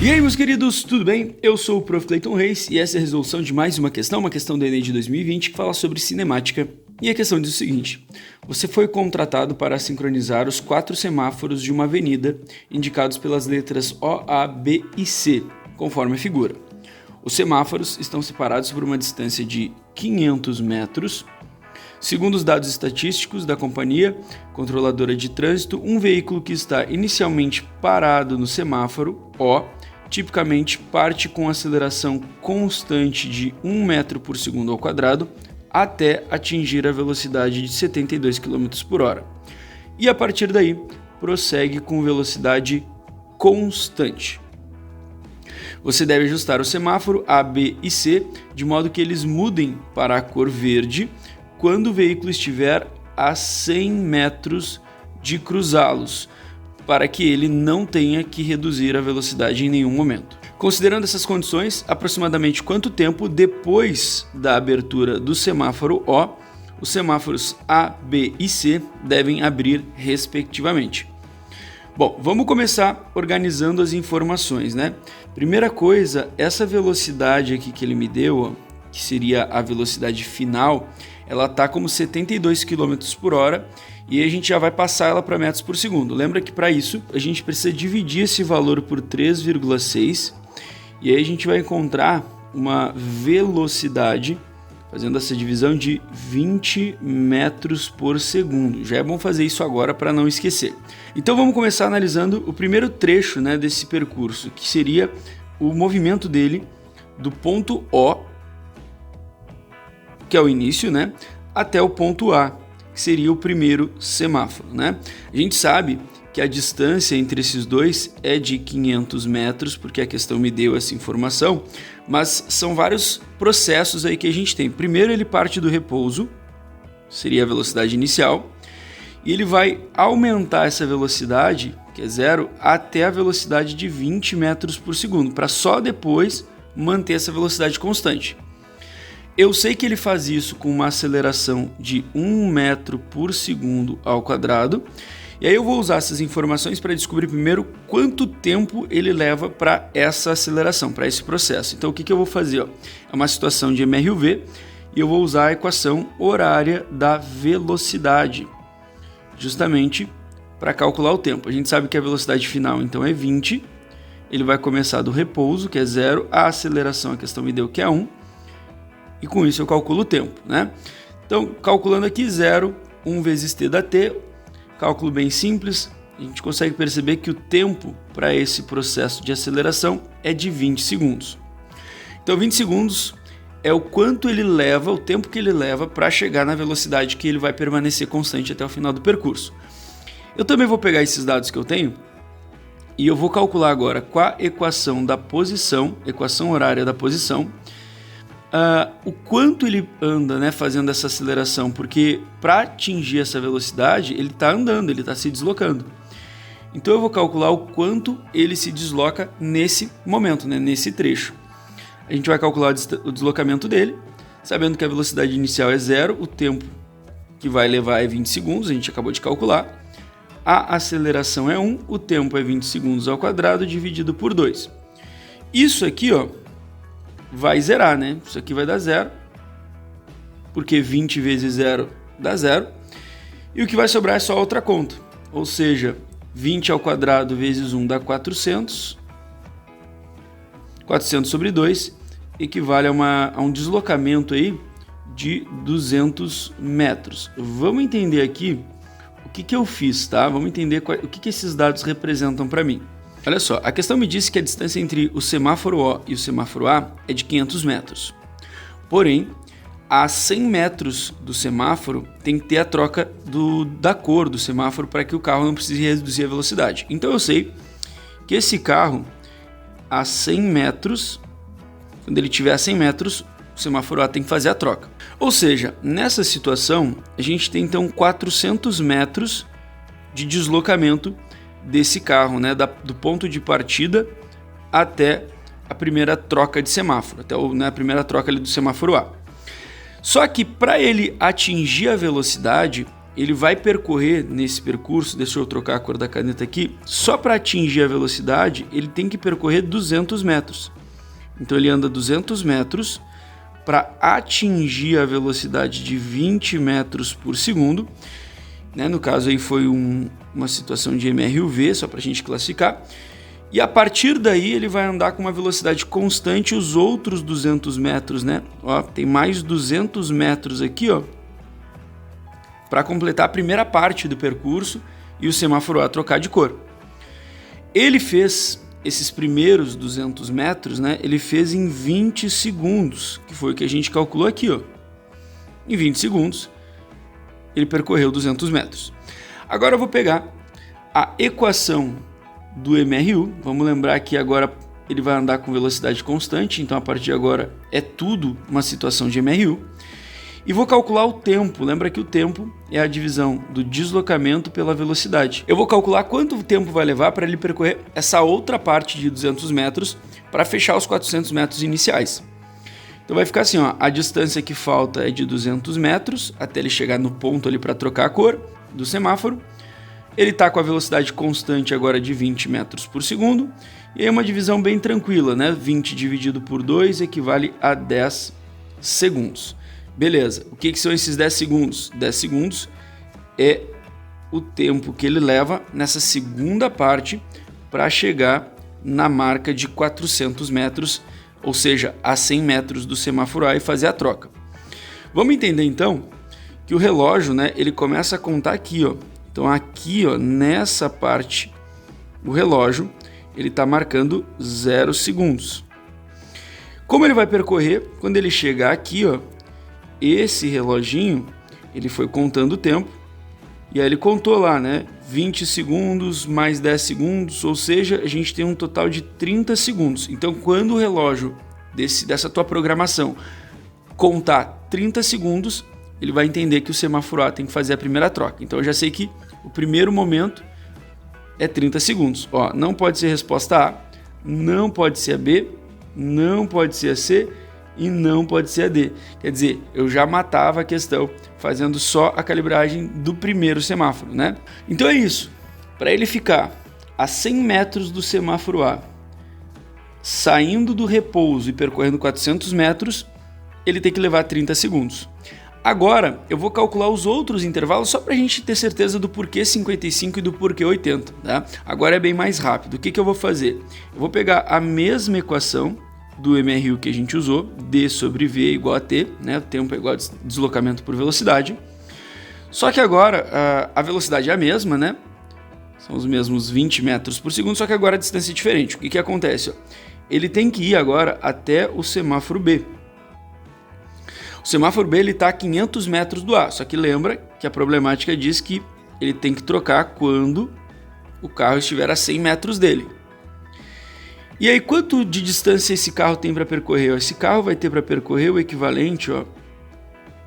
E aí, meus queridos, tudo bem? Eu sou o Prof. Clayton Reis e essa é a resolução de mais uma questão do Enem de 2020 que fala sobre cinemática. E a questão diz o seguinte: você foi contratado para sincronizar os 4 semáforos de uma avenida indicados pelas letras O, A, B e C, conforme a figura. Os semáforos estão separados por uma distância de 500 metros. Segundo os dados estatísticos da companhia controladora de trânsito, um veículo que está inicialmente parado no semáforo O tipicamente parte com aceleração constante de 1 metro por segundo ao quadrado até atingir a velocidade de 72 km por hora. E a partir daí, prossegue com velocidade constante. Você deve ajustar o semáforo A, B e C de modo que eles mudem para a cor verde quando o veículo estiver a 100 metros de cruzá-los, para que ele não tenha que reduzir a velocidade em nenhum momento. Considerando essas condições, aproximadamente quanto tempo depois da abertura do semáforo O, os semáforos A, B e C devem abrir respectivamente? Bom, vamos começar organizando as informações, né? Primeira coisa, essa velocidade aqui que ele me deu, que seria a velocidade final, ela está como 72 km por hora e a gente já vai passar ela para metros por segundo. Lembra que para isso a gente precisa dividir esse valor por 3,6 e aí a gente vai encontrar uma velocidade, fazendo essa divisão, de 20 metros por segundo. Já é bom fazer isso agora para não esquecer. Então vamos começar analisando o primeiro trecho, né, desse percurso, que seria o movimento dele do ponto O, que é o início, né, até o ponto A, que seria o primeiro semáforo, né? A gente sabe que a distância entre esses dois é de 500 metros, porque a questão me deu essa informação, mas são vários processos aí que a gente tem. Primeiro ele parte do repouso, seria a velocidade inicial, e ele vai aumentar essa velocidade, que é 0, até a velocidade de 20 metros por segundo, para só depois manter essa velocidade constante. Eu sei que ele faz isso com uma aceleração de 1 metro por segundo ao quadrado, e aí eu vou usar essas informações para descobrir primeiro quanto tempo ele leva para essa aceleração, para esse processo. Então o que eu vou fazer? É uma situação de MRUV e eu vou usar a equação horária da velocidade, justamente para calcular o tempo. A gente sabe que a velocidade final então é 20, ele vai começar do repouso, que é 0, a aceleração, a questão me deu que é 1, e com isso eu calculo o tempo, né? Então, calculando aqui 0, 1 vezes t dá t, cálculo bem simples, a gente consegue perceber que o tempo para esse processo de aceleração é de 20 segundos. Então 20 segundos é o quanto ele leva, o tempo que ele leva para chegar na velocidade que ele vai permanecer constante até o final do percurso. Eu também vou pegar esses dados que eu tenho e eu vou calcular agora com a equação da posição, equação horária da posição, o quanto ele anda, né, fazendo essa aceleração, porque para atingir essa velocidade ele está andando, ele está se deslocando. Então eu vou calcular o quanto ele se desloca nesse momento, né, nesse trecho. A gente vai calcular o deslocamento dele, sabendo que a velocidade inicial é 0, o tempo que vai levar é 20 segundos, a gente acabou de calcular. A aceleração é 1, o tempo é 20 segundos ao quadrado dividido por 2. Isso aqui, vai zerar, né? Isso aqui vai dar 0, porque 20 vezes 0 dá 0, e o que vai sobrar é só outra conta, ou seja, 20 ao quadrado vezes 1 dá 400, 400 sobre 2 equivale a um deslocamento aí de 200 metros. Vamos entender aqui o que eu fiz, tá? Vamos entender o que esses dados representam para mim. Olha só, a questão me disse que a distância entre o semáforo O e o semáforo A é de 500 metros. Porém, a 100 metros do semáforo tem que ter a troca da cor do semáforo para que o carro não precise reduzir a velocidade. Então eu sei que esse carro, a 100 metros, quando ele tiver a 100 metros, o semáforo A tem que fazer a troca. Ou seja, nessa situação, a gente tem então 400 metros de deslocamento desse carro, né, do ponto de partida até a primeira troca de semáforo, até a primeira troca ali do semáforo A. Só que para ele atingir a velocidade, ele vai percorrer nesse percurso, deixa eu trocar a cor da caneta aqui, só para atingir a velocidade, ele tem que percorrer 200 metros. Então ele anda 200 metros para atingir a velocidade de 20 metros por segundo. Né? No caso aí foi uma situação de MRUV, só para a gente classificar. E a partir daí ele vai andar com uma velocidade constante os outros 200 metros, né? Ó, tem mais 200 metros aqui, ó, para completar a primeira parte do percurso e o semáforo A trocar de cor. Ele fez esses primeiros 200 metros, né? Ele fez em 20 segundos, que foi o que a gente calculou aqui, ó. Em 20 segundos, ele percorreu 200 metros. Agora eu vou pegar a equação do MRU. Vamos lembrar que agora ele vai andar com velocidade constante, então a partir de agora é tudo uma situação de MRU. E vou calcular o tempo. Lembra que o tempo é a divisão do deslocamento pela velocidade. Eu vou calcular quanto tempo vai levar para ele percorrer essa outra parte de 200 metros para fechar os 400 metros iniciais. Então vai ficar assim, ó, a distância que falta é de 200 metros até ele chegar no ponto ali para trocar a cor do semáforo. Ele está com a velocidade constante agora de 20 metros por segundo. E aí uma divisão bem tranquila, né? 20 dividido por 2 equivale a 10 segundos. Beleza, o que são esses 10 segundos? 10 segundos é o tempo que ele leva nessa segunda parte para chegar na marca de 400 metros, ou seja, a 100 metros do semáforo A e fazer a troca. Vamos entender então que o relógio, né, ele começa a contar aqui, ó. Então aqui, ó, nessa parte, o relógio ele está marcando 0 segundos. Como ele vai percorrer? Quando ele chegar aqui, ó, esse reloginho ele foi contando o tempo e aí ele contou lá, né? 20 segundos mais 10 segundos, ou seja, a gente tem um total de 30 segundos. Então, quando o relógio dessa tua programação contar 30 segundos, ele vai entender que o semáforo A tem que fazer a primeira troca. Então eu já sei que o primeiro momento é 30 segundos. Ó, não pode ser resposta A, não pode ser a B, não pode ser a C e não pode ser a D. Quer dizer, eu já matava a questão fazendo só a calibragem do primeiro semáforo, né? Então é isso. Para ele ficar a 100 metros do semáforo A, saindo do repouso e percorrendo 400 metros, ele tem que levar 30 segundos. Agora, eu vou calcular os outros intervalos só para a gente ter certeza do porquê 55 e do porquê 80. Tá? Agora é bem mais rápido. O que eu vou fazer? Eu vou pegar a mesma equação do MRU que a gente usou, D sobre V igual a T, né? O tempo é igual a deslocamento por velocidade. Só que agora a velocidade é a mesma, né? São os mesmos 20 metros por segundo, só que agora a distância é diferente. O que acontece? Ele tem que ir agora até o semáforo B. O semáforo B está a 500 metros do A, só que lembra que a problemática diz que ele tem que trocar quando o carro estiver a 100 metros dele. E aí, quanto de distância esse carro tem para percorrer? Esse carro vai ter para percorrer o equivalente, ó,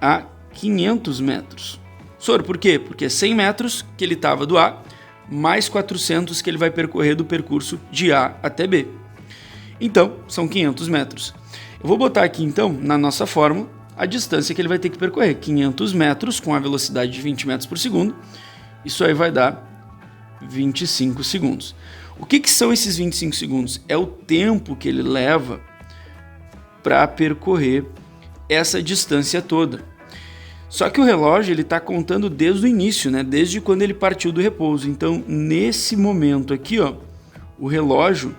a 500 metros. Soro, por quê? Porque é 100 metros que ele estava do A, mais 400 que ele vai percorrer do percurso de A até B. Então, são 500 metros. Eu vou botar aqui, então, na nossa fórmula, a distância que ele vai ter que percorrer. 500 metros com a velocidade de 20 metros por segundo. Isso aí vai dar 25 segundos. O que são esses 25 segundos? É o tempo que ele leva para percorrer essa distância toda. Só que o relógio ele está contando desde o início, né? Desde quando ele partiu do repouso. Então, nesse momento aqui, ó, o relógio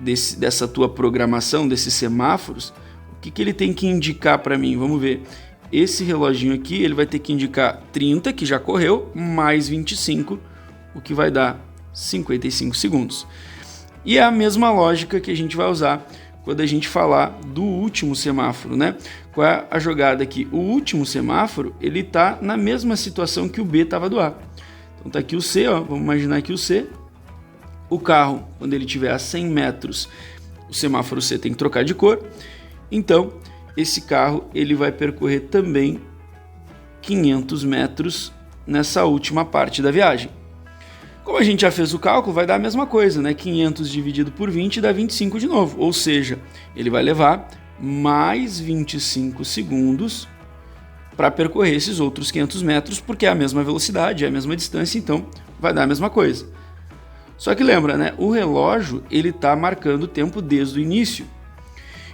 dessa tua programação, desses semáforos, o que ele tem que indicar para mim? Vamos ver. Esse reloginho aqui, ele vai ter que indicar 30, que já correu, mais 25, o que vai dar 55 segundos. E é a mesma lógica que a gente vai usar quando a gente falar do último semáforo, né? Qual é a jogada aqui? O último semáforo, ele está na mesma situação que o B estava do A. Então tá aqui o C, ó, vamos imaginar aqui o C. O carro, quando ele tiver a 100 metros, o semáforo C tem que trocar de cor. Então, esse carro ele vai percorrer também 500 metros nessa última parte da viagem. Como a gente já fez o cálculo, vai dar a mesma coisa, né? 500 dividido por 20 dá 25 de novo. Ou seja, ele vai levar mais 25 segundos para percorrer esses outros 500 metros, porque é a mesma velocidade, é a mesma distância, então vai dar a mesma coisa. Só que lembra, né? O relógio ele está marcando o tempo desde o início.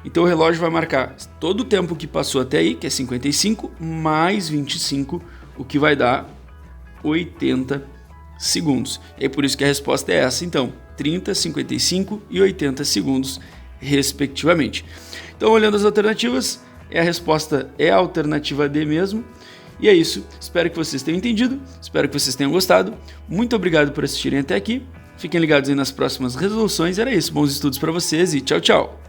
Então o relógio vai marcar todo o tempo que passou até aí, que é 55, mais 25, o que vai dar 80 segundos. E é por isso que a resposta é essa, então, 30, 55 e 80 segundos, respectivamente. Então, olhando as alternativas, a resposta é a alternativa D mesmo. E é isso, espero que vocês tenham entendido, espero que vocês tenham gostado. Muito obrigado por assistirem até aqui. Fiquem ligados aí nas próximas resoluções. Era isso, bons estudos para vocês e tchau, tchau!